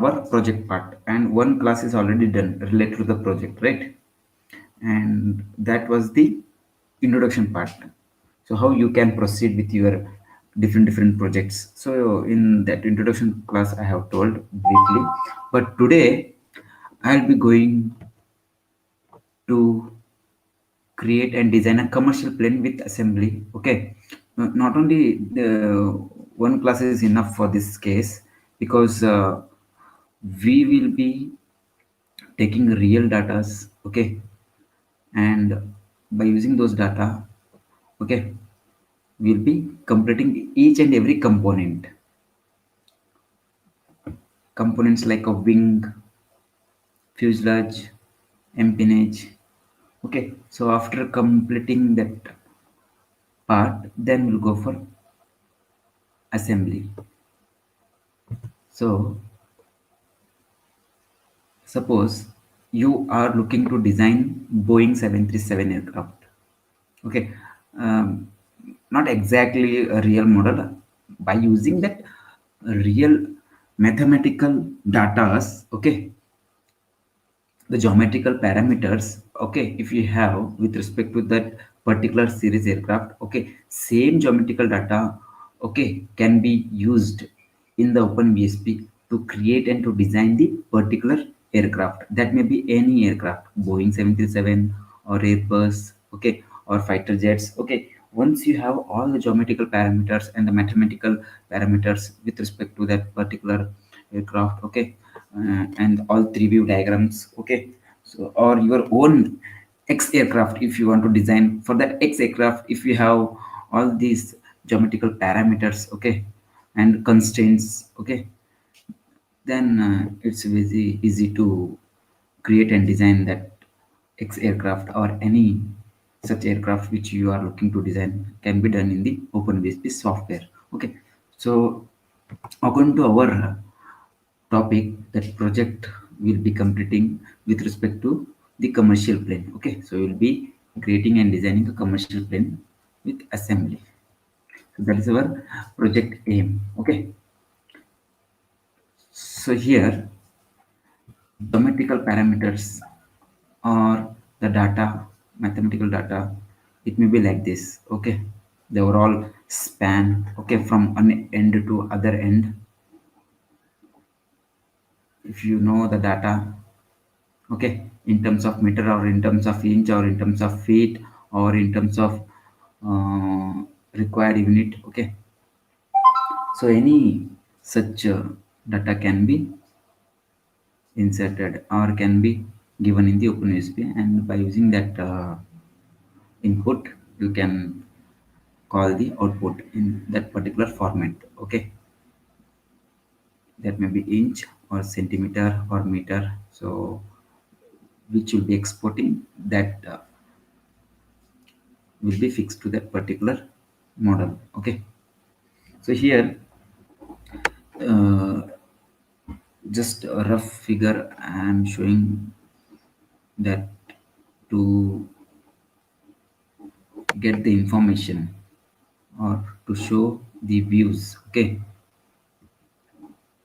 our project part, and one class is already done related to the project, right? And that was the introduction part. So how you can proceed with your different projects. So in that introduction class I have told briefly, but today I'll be going to create and design a commercial plane with assembly. Okay. Not only the one class is enough for this case, because we will be taking real datas. Okay. And by using those data, okay, we'll be completing each and every components like a wing, fuselage, empennage. Okay, so after completing that part, then we'll go for assembly. So suppose you are looking to design Boeing 737 aircraft. Okay, um, not exactly a real model. By using that real mathematical data, okay, the geometrical parameters, okay, if you have with respect to that particular series aircraft, okay, same geometrical data, okay, can be used in the Open VSP to create and to design the particular aircraft. That may be any aircraft, Boeing 737 or Airbus, okay, or fighter jets. Okay, once you have all the geometrical parameters and the mathematical parameters with respect to that particular aircraft, okay, and all three view diagrams, okay, so or your own X aircraft, if you want to design for that X aircraft, if you have all these geometrical parameters, okay, and constraints, okay, then it's very easy to create and design that X aircraft or any such aircraft which you are looking to design can be done in the OpenVSP software. Okay, so according to our topic, that project will be completing with respect to the commercial plane. Okay, so we'll be creating and designing a commercial plane with assembly. So that is our project aim. Okay, so here geometrical parameters or the data, mathematical data, it may be like this. Okay, the overall span, okay, from one end to other end. If you know the data, okay, in terms of meter or in terms of inch or in terms of feet or in terms of uh, required unit, okay, so any such data can be inserted or can be given in the OpenUSP, and by using that input you can call the output in that particular format. Okay, that may be inch or centimeter or meter, so which will be exporting that will be fixed to that particular model. Okay, so here uh, just a rough figure I am showing that to get the information or to show the views. Okay,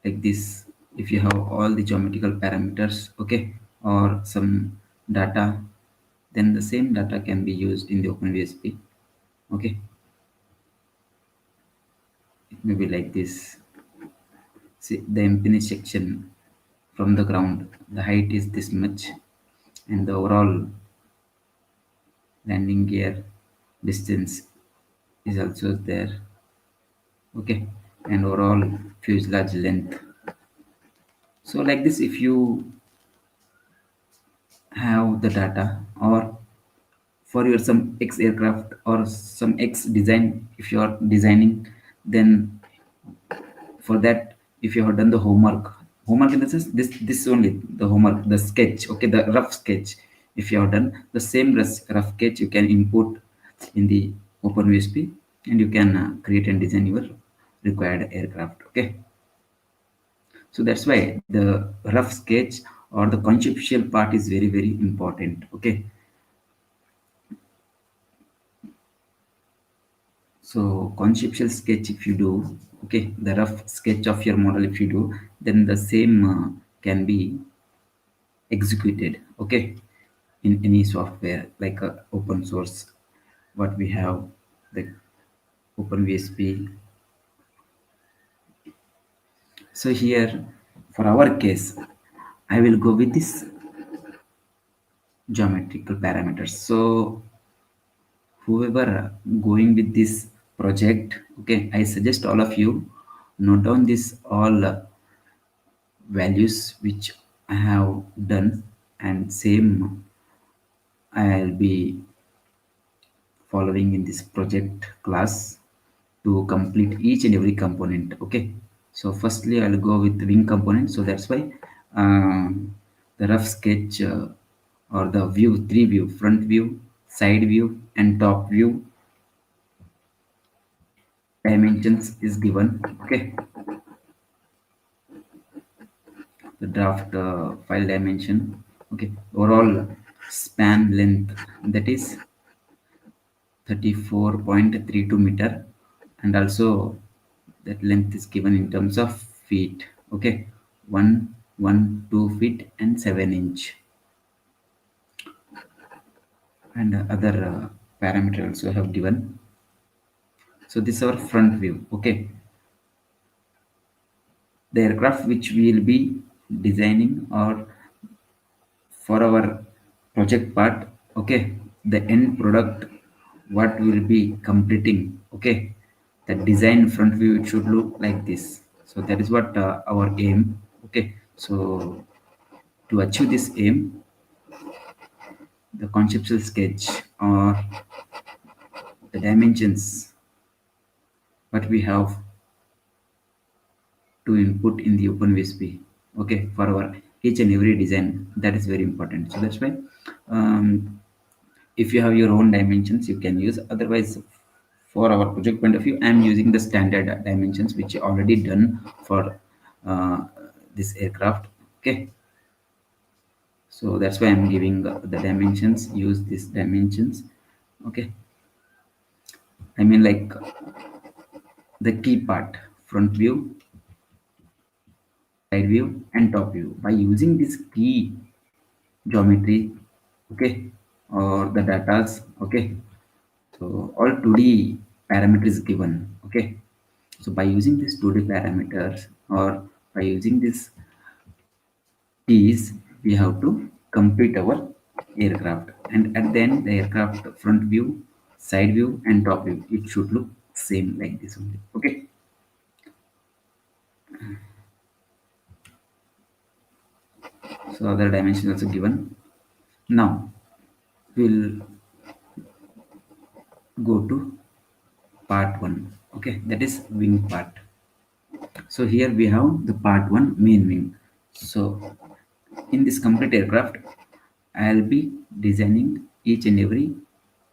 like this, if you have all the geometrical parameters, okay, or some data, then the same data can be used in the OpenVSP. Okay, it may be like this. See the empennage section from the ground, the height is this much, and the overall landing gear distance is also there. Okay, and overall fuselage length. So like this, if you have the data, or for your some X aircraft or some X design, if you are designing, then for that, if you have done the homework in the sense, this only the homework, the sketch, okay, the rough sketch, if you have done the same rough sketch, you can input in the OpenVSP and you can create and design your required aircraft. Okay, so that's why the rough sketch or the conceptual part is very important. Okay, So conceptual sketch if you do, okay, the rough sketch of your model if you do, then the same can be executed, okay, in any software like open source. What we have, the Open VSP. So here, for our case, I will go with this geometrical parameters. So whoever going with this project, okay, I suggest all of you note down this all values which I have done, and same I'll be following in this project class to complete each and every component, okay. So firstly I'll go with wing component, so that's why the rough sketch or the view, three view, front view, side view and top view dimensions is given, okay. The draft file dimension, okay, overall span length, that is 34.32 meter, and also that length is given in terms of feet, okay, 2 feet and 7 inch, and other parameter also have given. So this is our front view, okay. The aircraft which we will be designing or for our project part, okay, the end product what will be completing, okay, the design front view it should look like this. So that is what our aim, okay. So to achieve this aim, the conceptual sketch or the dimensions what we have to input in the Open VSP, okay, for our each and every design, that is very important. So that's why um, if you have your own dimensions you can use, otherwise for our project point of view I'm using the standard dimensions which are already done for uh, this aircraft, okay. So that's why I'm giving the dimensions, use these dimensions, okay. I mean like the key part, front view, side view and top view, by using this key geometry, okay, or the datas, okay. So all 2D parameters given, okay. So by using these 2D parameters or by using these keys, we have to complete our aircraft. And at the end, the aircraft front view, side view, and top view, it should look same like this only. Okay. So other dimensions also given. Now we'll go to part one. Okay, that is wing part. So here we have the part one, main wing. So in this complete aircraft, I'll be designing each and every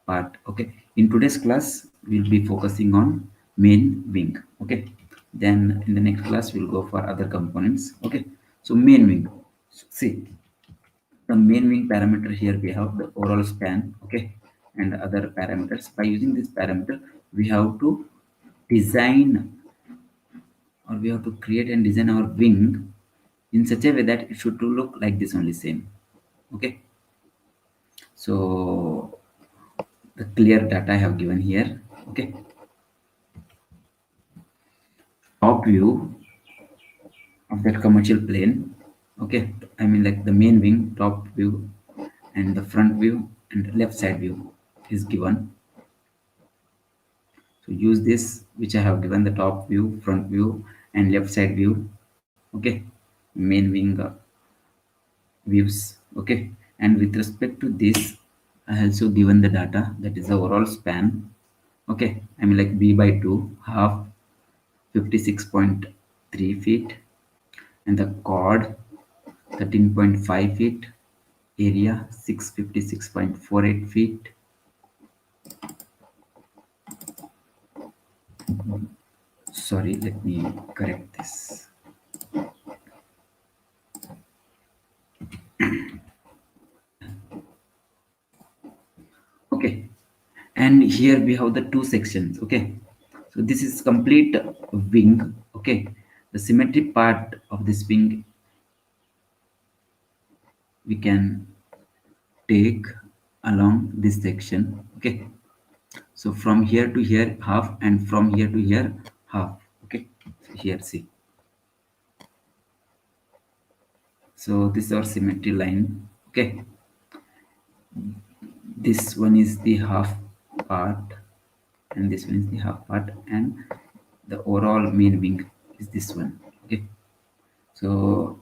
part, okay. In today's class we'll be focusing on main wing, okay. Then in the next class we'll go for other components, okay. So main wing, see the main wing parameter, here we have the overall span, okay, and other parameters. By using this parameter we have to design, or we have to create and design our wing in such a way that it should look like this only, same, okay. So the clear data I have given here, okay. Top view of that commercial plane, okay, I mean like the main wing top view and the front view and left side view is given. So use this which I have given, the top view, front view and left side view, okay, main wing views, okay. And with respect to this I also given the data, that is the overall span, okay, I mean like b by 2 half 56.3 feet, and the chord 13.5 feet, area 656.48 feet. Sorry, let me correct this. Okay, and here we have the two sections, okay. So this is complete wing. Okay, the symmetry part of this wing we can take along this section. Okay, so from here to here half, and from here to here half. Okay, so here see. So this is our symmetry line. Okay, this one is the half part, and this one is the half part, and the overall main wing is this one. Okay, so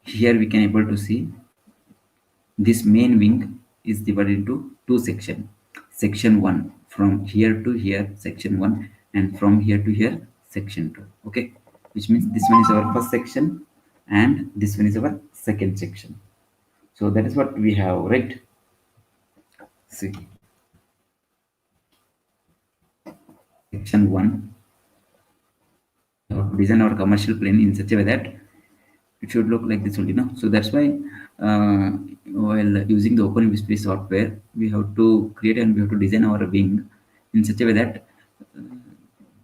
here we can able to see this main wing is divided into two sections. Section 1 from here to here, section 1, and from here to here, section 2. Okay, which means this one is our first section and this one is our second section. So that is what we have, right? See, section 1, we have to design our commercial plane in such a way that it should look like this only, no? So that's why while using the Open VSP software, we have to create and we have to design our wing in such a way that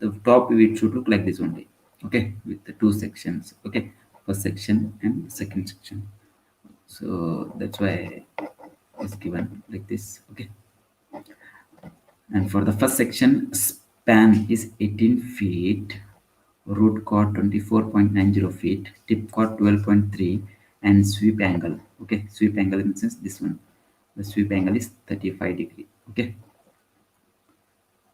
the top view it should look like this only. Okay, with the two sections. Okay, first section and second section. So that's why it's given like this. Okay, and for the first section, span is 18 feet, root chord 24.90 feet, tip chord 12.3, and sweep angle. Okay, sweep angle in the sense this one. The sweep angle is 35 degree. Okay,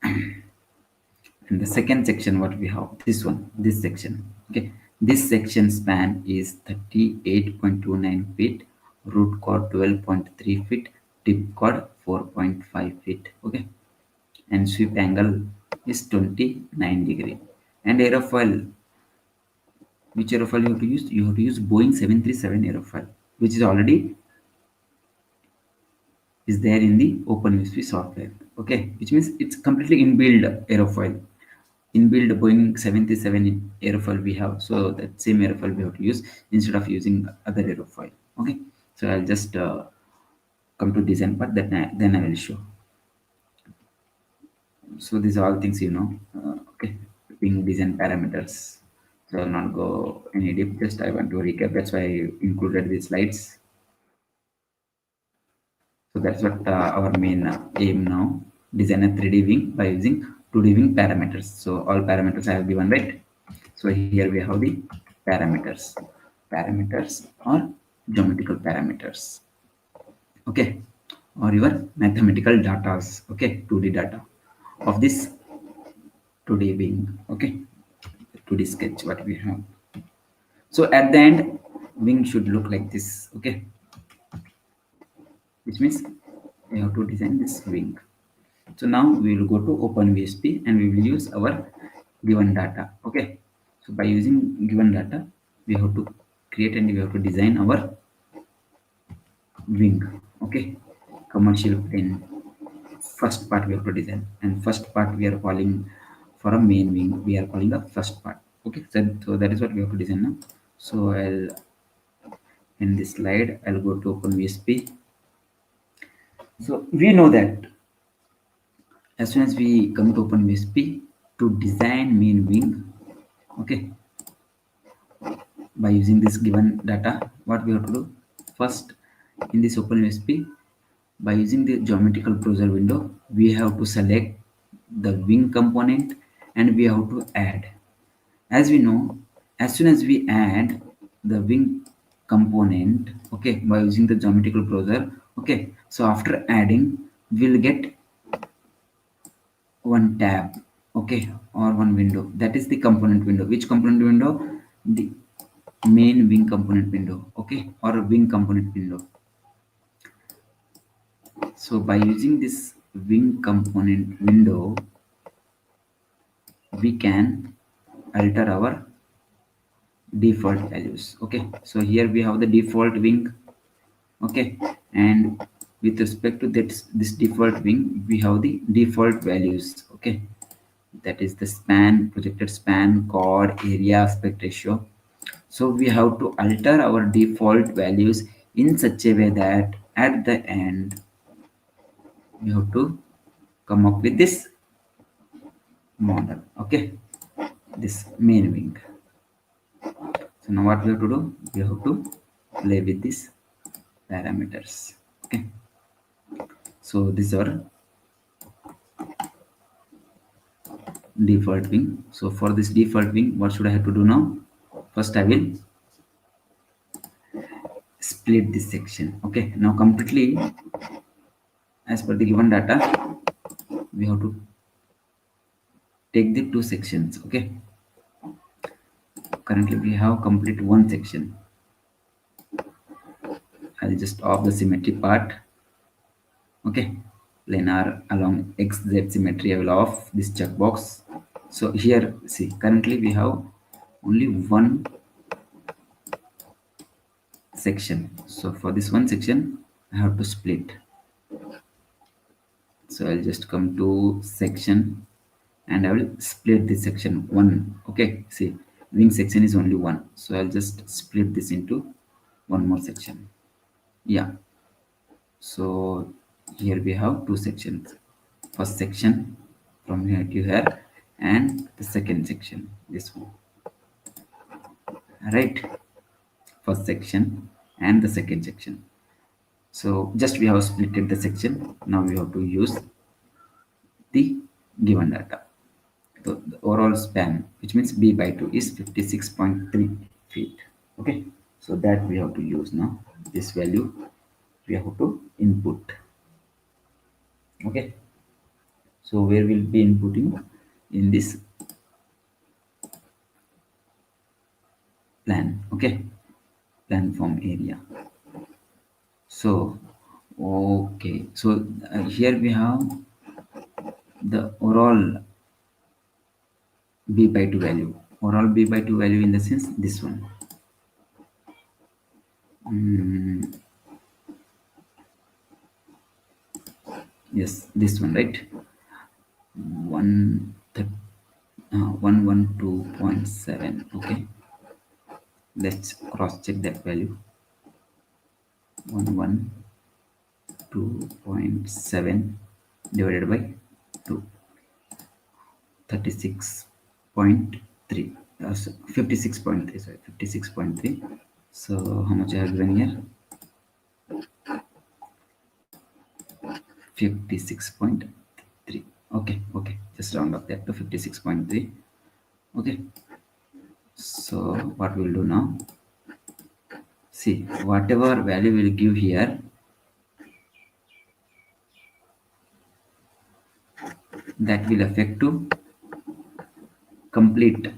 and the second section what we have, this one, this section. Okay, this section span is 38.29 feet, root chord 12.3 feet, tip chord 4.5 feet. Okay, and sweep angle is 29 degree. And aerofoil, which aerofoil you have to use? You have to use Boeing 737 aerofoil, which is already is there in the Open VSP software. Okay, which means it's completely inbuilt aerofoil. Inbuilt Boeing 737 aerofoil we have, so that same aerofoil we have to use instead of using other aerofoil. Okay, so I'll just come to design part, that then I will show. So these are all things you know. Okay, wing design parameters. So I'll not go any deep. Just I want to recap. That's why I included these slides. So that's what our main aim now. Design a 3D wing by using 2D wing parameters. So all parameters I have given, right? So here we have the parameters. Parameters or geometrical parameters. Okay, or your mathematical datas. Okay, 2D data of this 2D wing. Okay, 2D sketch what we have. So at the end, wing should look like this. Okay, which means we have to design this wing. So now we will go to Open VSP and we will use our given data. Okay, so by using given data, we have to create and we have to design our wing. Okay, commercial plane. First part we have to design, and first part we are calling for a main wing. We are calling the first part. Okay, so that is what we have to design now. So I'll in this slide I'll go to Open VSP. So we know that as soon as we come to Open VSP to design main wing, okay, by using this given data, what we have to do first in this Open VSP, by using the geometrical browser window, we have to select the wing component and we have to add. As we know, as soon as we add the wing component, okay, by using the geometrical browser, okay, so after adding, we'll get one tab, okay, or one window. That is the component window. Which component window? The main wing component window, okay, or a wing component window. So by using this wing component window, we can alter our default values. Okay, so here we have the default wing. Okay, and with respect to this default wing, we have the default values. Okay, that is the span, projected span, chord, area, aspect ratio. So we have to alter our default values in such a way that at the end we have to come up with this model. Okay, this main wing. So now what we have to do, we have to play with these parameters. Okay, so this is our default wing. So for this default wing, what should I have to do now? First I will split this section. Okay, now completely as per the given data, we have to take the two sections. Okay, currently we have complete one section. I'll just off the symmetry part. Okay, planar along xz symmetry, I will off this checkbox. So here see, currently we have only one section. So for this one section I have to split. So I'll just come to section and I will split this section one. Okay, see, wing section is only one, so I'll just split this into one more section. Yeah, so here we have two sections. First section from here to here, and the second section, this one. Right, first section and the second section. So just we have splitted the section. Now we have to use the given data. So the overall span, which means b by 2, is 56.3 feet. Okay, so that we have to use now. This value we have to input. Okay, so where we'll be inputting in this plan. Okay, plan form area. So okay, so here we have the overall b by 2 value. Overall b by 2 value in the sense this one. Yes, this one, right? 112.7. Okay, let's cross check that value. 112.7 divided by 2, 36.3, 56.3, sorry, 56.3. So how much I have given here? 56.3. Okay, okay, just round up that to 56.3. Okay, so what we'll do now, see, whatever value we'll give here, that will affect to complete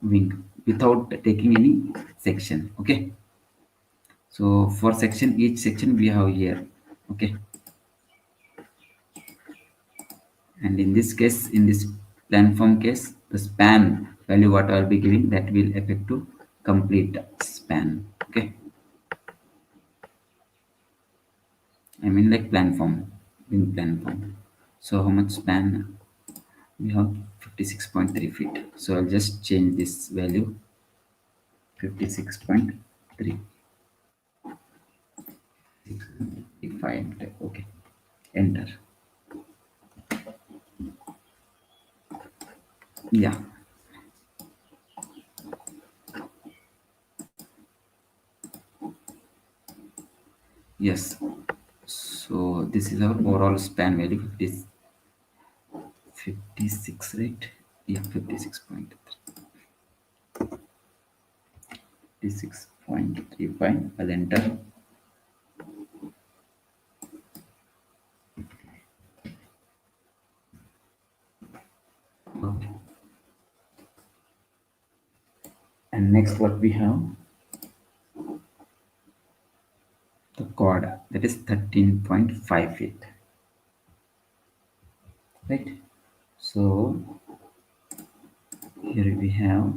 wing without taking any section. Okay, so for section, each section we have here. Okay, and in this case, in this plan form case, the span value what I'll be giving, that will affect to complete span. Okay, I mean like plan form, wing plan form. So how much span we have? 56.3 feet. So I'll just change this value, 56.3. 5. Okay, enter. Yeah, yes. So this is our overall span value, 56, right? Yeah, 56.35. I'll enter. Okay. And next what we have, the chord, that is 13.5 feet, right? So here we have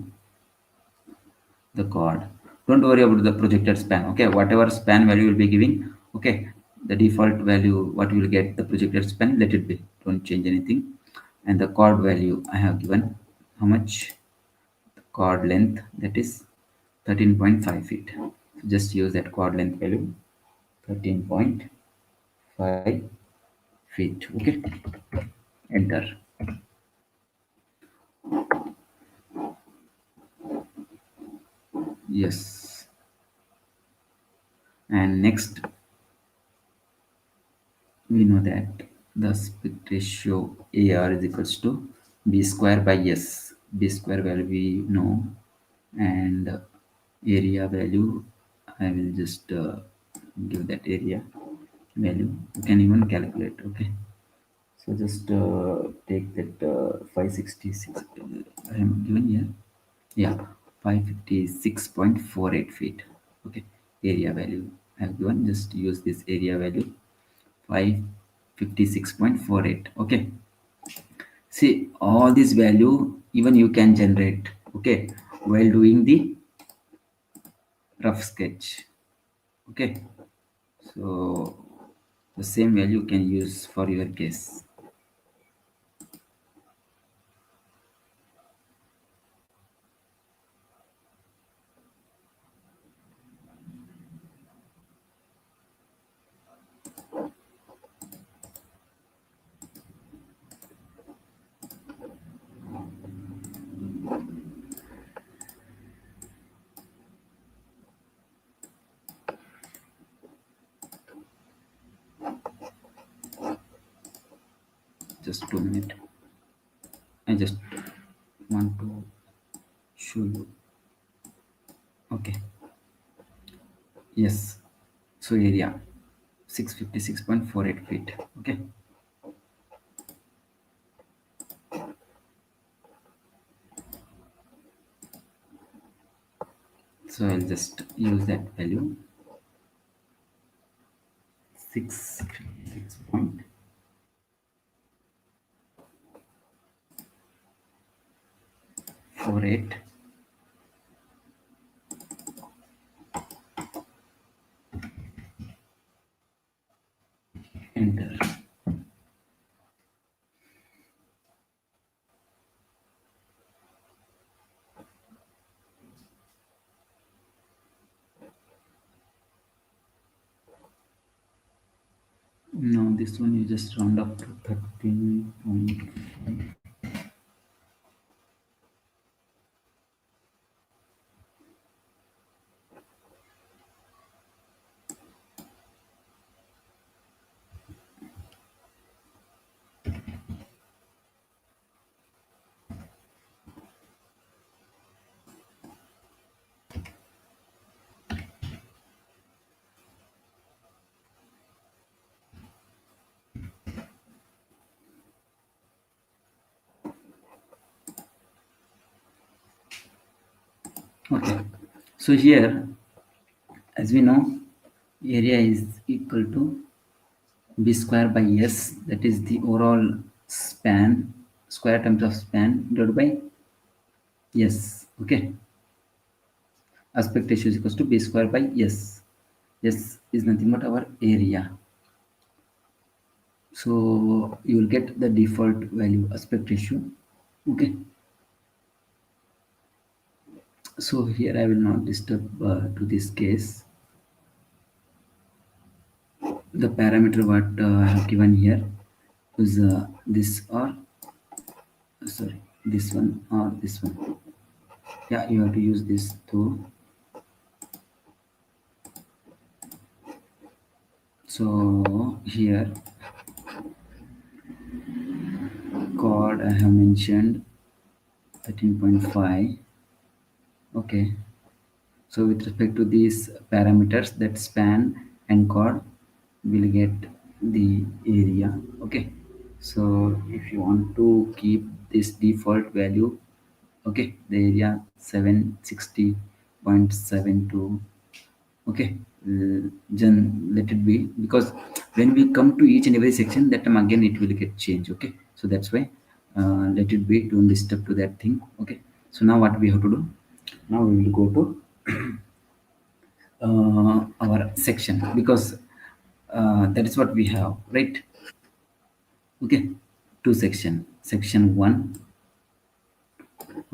the chord. Don't worry about the projected span. Okay, whatever span value will be giving, okay, the default value what you will get, the projected span, let it be, don't change anything. And the chord value I have given, how much? The chord length, that is 13.5 feet. So just use that chord length value, 13.5 feet. Okay, enter. Yes. And next, we know that the aspect ratio AR is equals to B square by S. B square value we know, and area value I will just give that area value. You can even calculate. Okay, so just take that 566 I am given here. Yeah, 556.48 feet. Okay, area value I have given. Just use this area value 556.48. Okay, see all this value even you can generate. Okay, while doing the rough sketch. Okay, so the same value you can use for your case. Just 2 minutes. I just want to show you. Okay, yes, so area 656.48 feet. Okay, so I'll just use that value 656.48. Enter. No, this one you just round up to 13.5. Okay, so here as we know area is equal to B square by S, that is the overall span, square times of span divided by S. Okay, aspect ratio is equals to B square by S. S is nothing but our area, so you will get the default value aspect ratio. Okay, so here I will not disturb to this case. The parameter what I have given here is this or sorry, this one or this one. Yeah, you have to use this too. So here chord I have mentioned 13.5. Okay, so with respect to these parameters, that span and chord will get the area. Okay, so if you want to keep this default value, okay, the area 760.72. Okay, let it be, because when we come to each and every section, that time again it will get changed. Okay, so that's why let it be, don't disturb to that thing. Okay, so now what we have to do, now we will go to our section, because that is what we have, right? Okay, two section 1.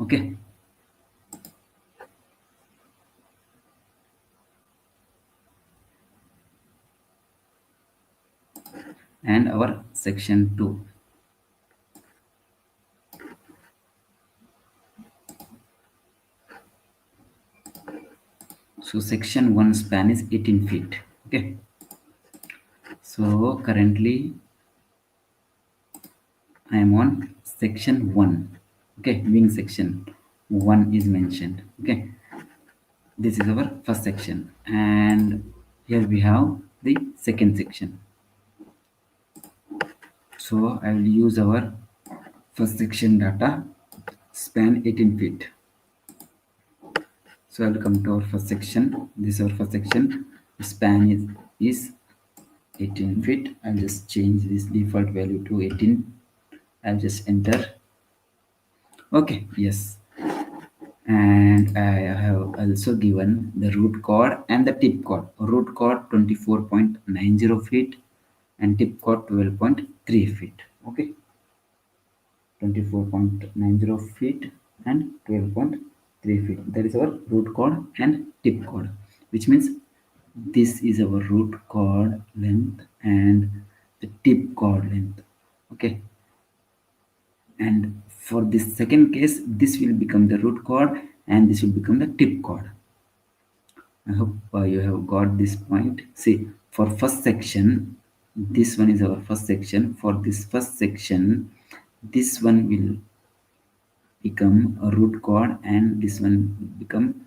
Okay, and our section 2. So section 1 span is 18 feet. Okay, so currently I am on section 1. Okay, wing section 1 is mentioned. Okay, this is our first section, and here we have the second section. So I will use our first section data, span 18 feet. So I will come to our first section. This is our first section. Span is 18 feet. I'll just change this default value to 18. I'll just enter. Okay, yes. And I have also given the root chord and the tip chord. Root chord 24.90 feet and tip chord 12.3 feet. Okay, 24.90 feet and 12.3 feet. That is our root chord and tip chord, which means this is our root chord length and the tip chord length. Okay, and for this second case, this will become the root chord and this will become the tip chord. I hope you have got this point. See, for first section, this one is our first section. For this first section, this one will become a root chord and this one will become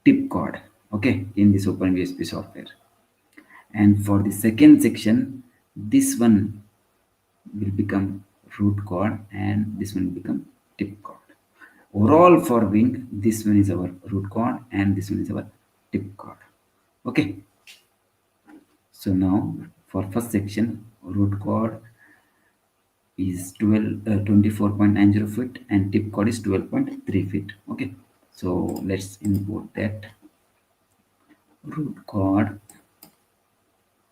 tip chord. Okay, in this Open VSP software. And for the second section, this one will become root chord and this one will become tip chord. Overall for wing, this one is our root chord and this one is our tip chord. Okay, so now for first section, root chord is 24.90 feet and tip chord is 12.3 feet. Okay, so let's import that. Root chord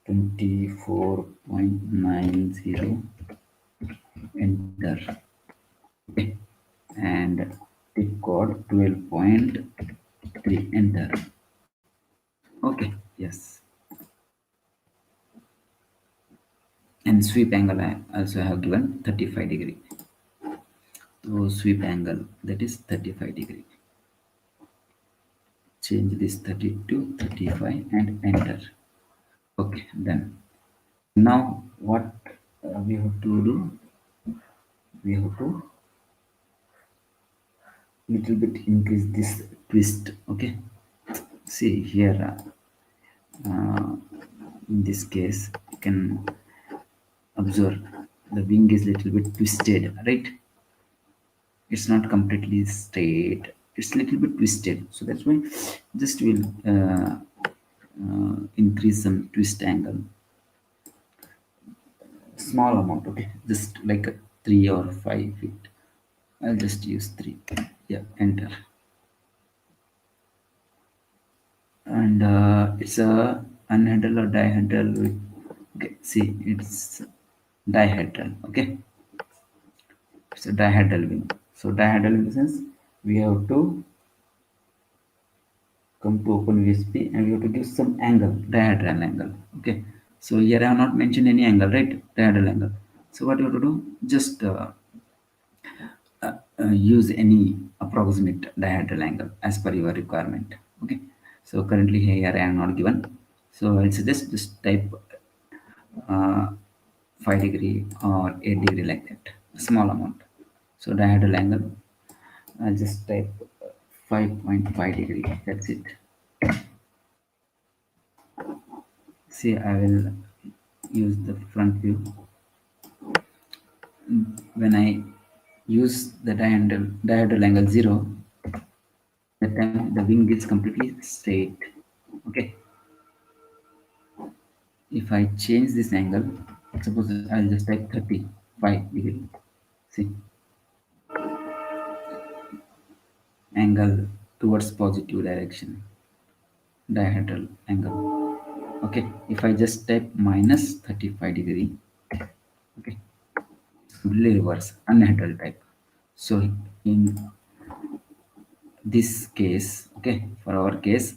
24.90, enter. Okay, and tip chord 12.3, enter. Okay, yes. And sweep angle I also have given 35 degree. So sweep angle, that is 35 degree. Change this 30 to 35 and enter. Okay, done. Now what we have to do? We have to little bit increase this twist. Okay, see here. In this case, you can observe the wing is little bit twisted, right? It's not completely straight, it's little bit twisted, so that's why just will increase some twist angle, small amount. Okay, just like a 3 or 5 feet. I'll just use 3. Yeah, enter. And it's a unhandle or dihedral with, okay, see, it's dihedral. Okay, it's a dihedral wing. So dihedral in the sense we have to come to Open VSP and we have to give some angle, dihedral angle. Okay, so here I have not mentioned any angle, right? Dihedral angle. So what you have to do, just use any approximate dihedral angle as per your requirement. Okay, so currently here I am not given, so I'll suggest just type uh, 5 degree or 8 degree, like that, a small amount. So dihedral angle, I'll just type 5.5 degree, that's it. See, I will use the front view. When I use the dihedral angle 0, that time the wing is completely straight. Okay, if I change this angle, suppose I'll just type 35 degree. See, angle towards positive direction, dihedral angle. Okay, if I just type minus 35 degree, okay, completely reverse, unhedral type. So in this case, okay, for our case,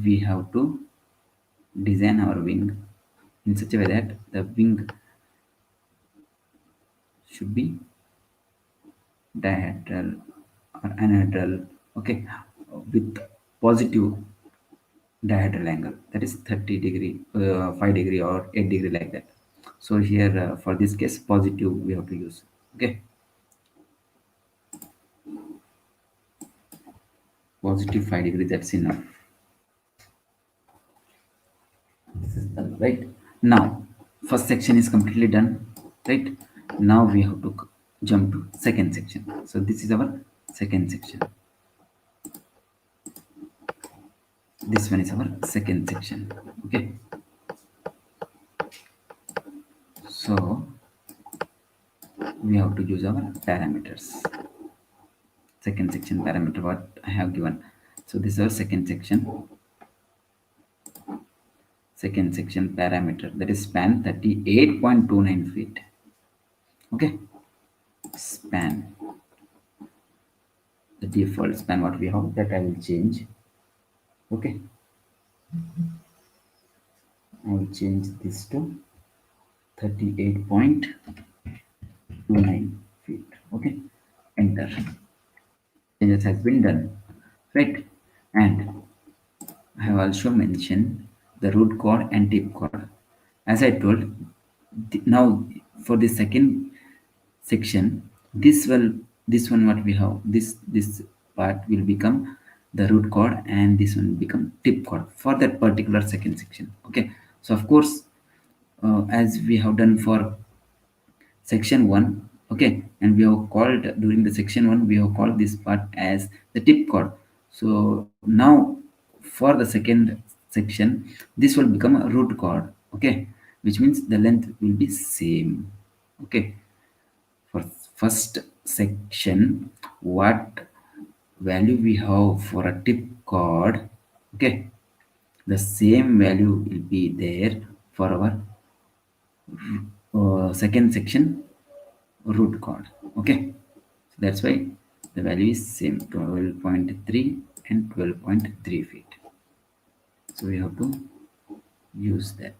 we have to design our wing in such a way that the wing should be dihedral or anhedral, okay, with positive dihedral angle, that is 30 degree, 5 degree or 8 degree like that. So here for this case positive we have to use. Okay, positive 5 degree, that's enough. This is done, right? Now first section is completely done, right? Now we have to jump to second section. So this is our second section. This one is our second section. Okay, so we have to use our parameters. Second section parameter what I have given. So this is our second section. Second section parameter, that is span 38.29 feet. Okay, span, the default span what we have, that I will change. Okay, I will change this to 38.29 feet. Okay, enter. Changes has been done, right? And I have also mentioned the root chord and tip chord. As I told, now for the second section, this one what we have, this part will become the root chord and this one will become tip chord for that particular second section. Okay, so of course, as we have done for section 1, okay, and we have called during the section 1 we have called this part as the tip chord. So now for the second section this will become a root chord. Okay, which means the length will be same. Okay, for first section what value we have for a tip chord, okay, the same value will be there for our second section root chord. Okay, so that's why the value is same, 12.3 and 12.3 feet. So we have to use that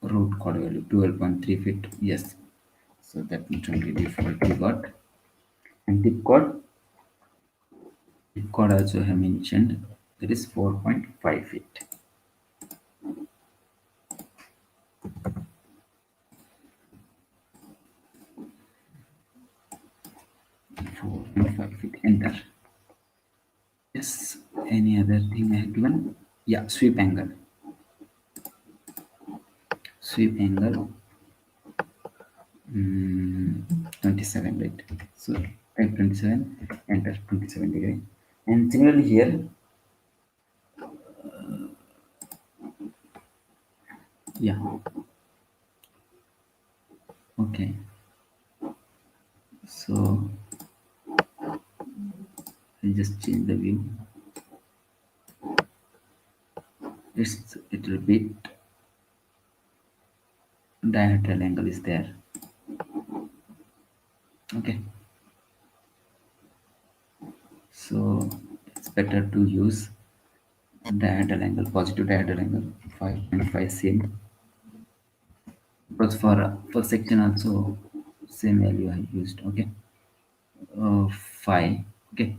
root chord value 12.3 feet. Yes, so that means only default we got. And tip chord also have mentioned, that is 4.5 feet. 4.5 feet, enter. Yes, any other thing I have given? Yeah, sweep angle. Sweep angle 27, right? So type 27, enter 27 degree. And similarly here, yeah, okay. So I just change the view. It's a little bit diagonal angle is there. Okay, so it's better to use diagonal angle, positive diagonal angle 5.5 cm, because for section also same value I used. Okay, 5. Okay,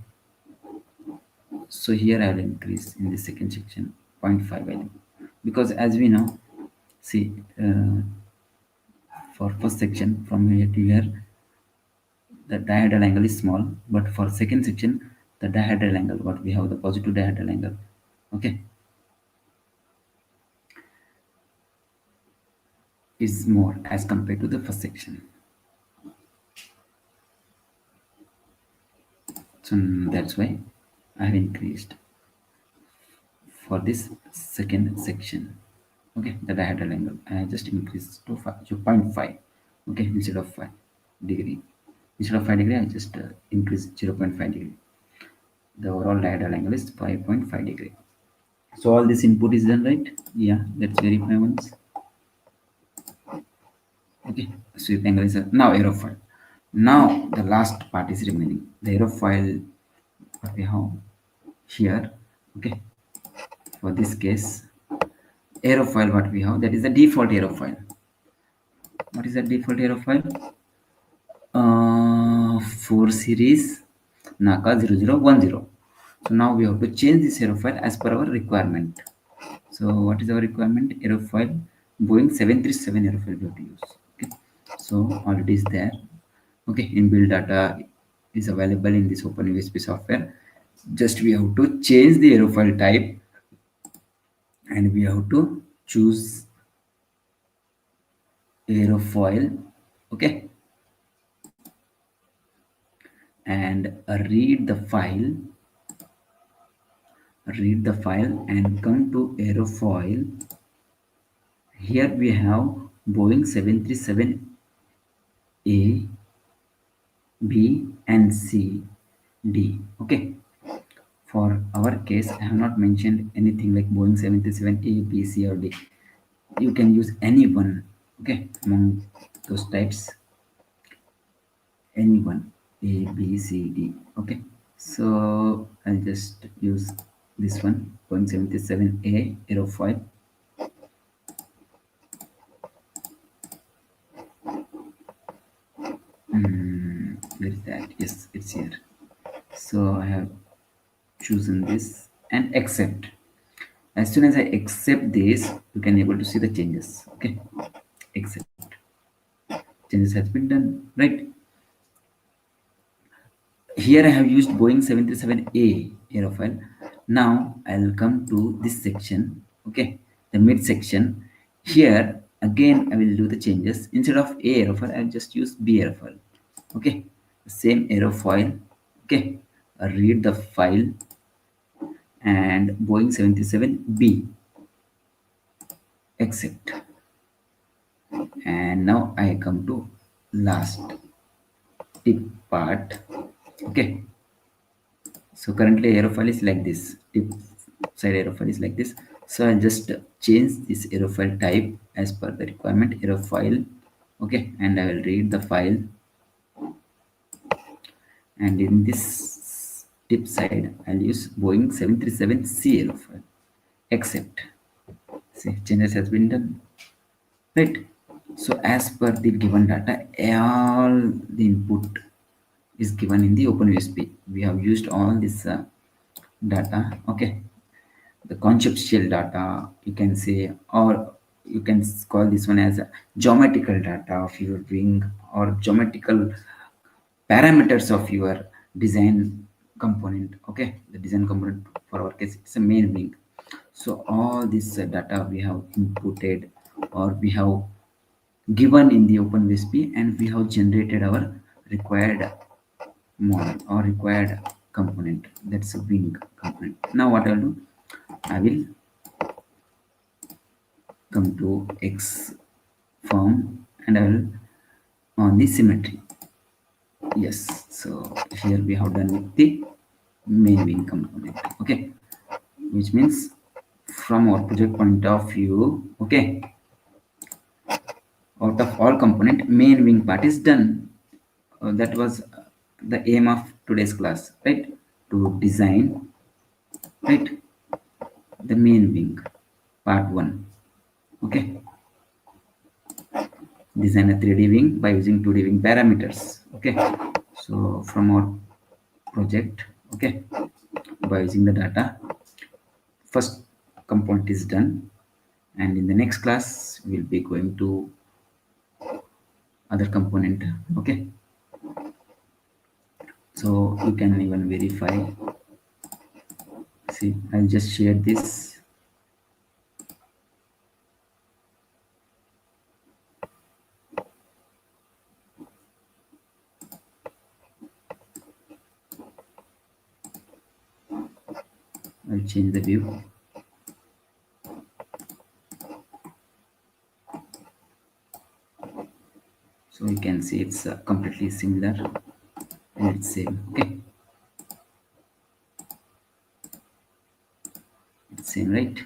so here I will increase in the second section 0.5 value, because as we know, see, for first section from here to here the dihedral angle is small, but for second section the dihedral angle what we have, the positive dihedral angle, okay, is more as compared to the first section. So that's why I have increased for this second section. Okay, the dihedral angle I just increased to 0.5. Okay, instead of 5 degree, instead of 5 degree I just increased 0.5 degree. The overall dihedral angle is 5.5 degree. So all this input is done, right? Yeah, let's verify once. Okay, sweep angle is now aerofoil. Now the last part is remaining. The aerofoil what we have here. Okay, for this case, aerofoil what we have, that is the default aerofoil. What is the default aerofoil? 4 series NACA 0010. So now we have to change this aerofoil as per our requirement. So what is our requirement? Aerofoil, Boeing 737 aerofoil we have to use. Okay. So already is there. Okay, inbuilt data is available in this Open VSP software. Just we have to change the aerofoil type and we have to choose aerofoil. Okay, and read the file and come to aerofoil. Here we have Boeing 737 A, B and C, D. Okay, for our case I have not mentioned anything like Boeing 737 A, B, C or D. You can use any one, okay, among those types, any one, A, B, C, D. Okay, so I'll just use this one, Boeing 737 A aerofoil. Where is that? Yes, it's here. So I have chosen this and accept. As soon as I accept this, you can able to see the changes. Okay, accept. Changes has been done, right? Here I have used Boeing 737A aerofoil. Now I'll come to this section. Okay, the mid section. Here again I will do the changes. Instead of A aerofoil, I'll just use B aerofoil. Okay, same aerofoil. Okay, read the file and Boeing 737B accept. And now I come to last tip part. Okay, so currently aerofoil is like this, tip side aerofoil is like this. So I'll just change this aerofoil type as per the requirement, aerofoil. Okay, and I will read the file, and in this tip side I'll use Boeing 737C aerofoil, accept. See, changes has been done, right? So as per the given data, all the input is given in the Open VSP. We have used all this data. Okay, the conceptual data you can say, or you can call this one as a geometrical data of your wing, or geometrical parameters of your design component. Okay, the design component for our case it's a main wing. So all this data we have inputted, or we have given in the Open VSP, and we have generated our required model or required component, that's a wing component. Now what I'll do, I will come to X form and I will on the symmetry. Yes, so here we have done with the main wing component. Okay, which means from our project point of view, okay, out of all component, main wing part is done. That was the aim of today's class, right? To design, right, the main wing part 1. Okay, design a 3D wing by using 2D wing parameters. Okay, so from our project, okay, by using the data, first component is done, and in the next class we'll be going to other component. Okay, so you can even verify. See, I'll just share this. I'll change the view. So you can see it's completely similar and it's same. Okay, it's same, right?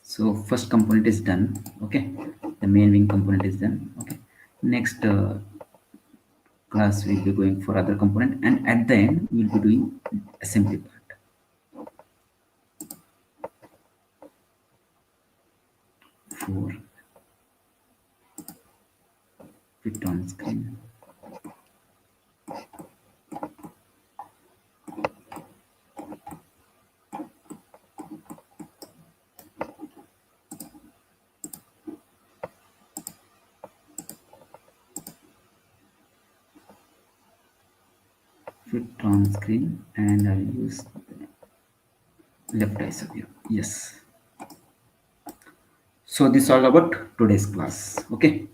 So first component is done. Okay, the main wing component is done. Okay, next class we'll be going for other component, and at the end we'll be doing assembly part. 4 Fit on screen. Fit on screen, and I'll use left isomeer. Yes. So this is all about today's class. Okay.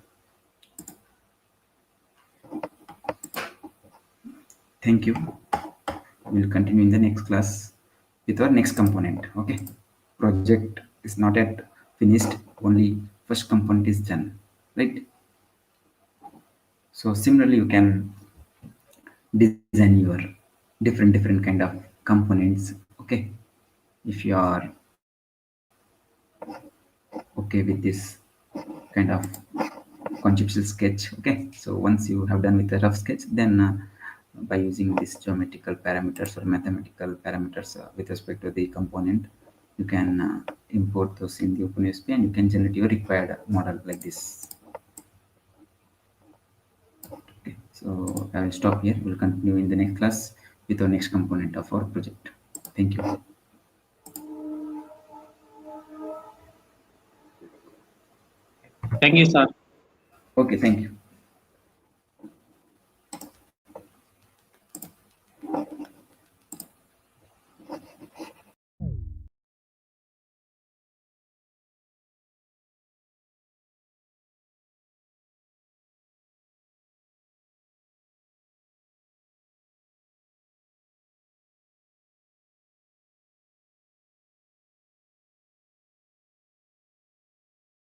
Thank you. We'll continue in the next class with our next component. Okay. Project is not yet finished. Only first component is done. Right. So similarly, you can design your different kind of components. Okay. If you are okay with this kind of conceptual sketch. Okay, so once you have done with the rough sketch, then by using these geometrical parameters or mathematical parameters with respect to the component, you can import those in the Open VSP and you can generate your required model like this. Okay, so I will stop here. We'll continue in the next class with our next component of our project. Thank you. Thank you, sir. Okay, thank you.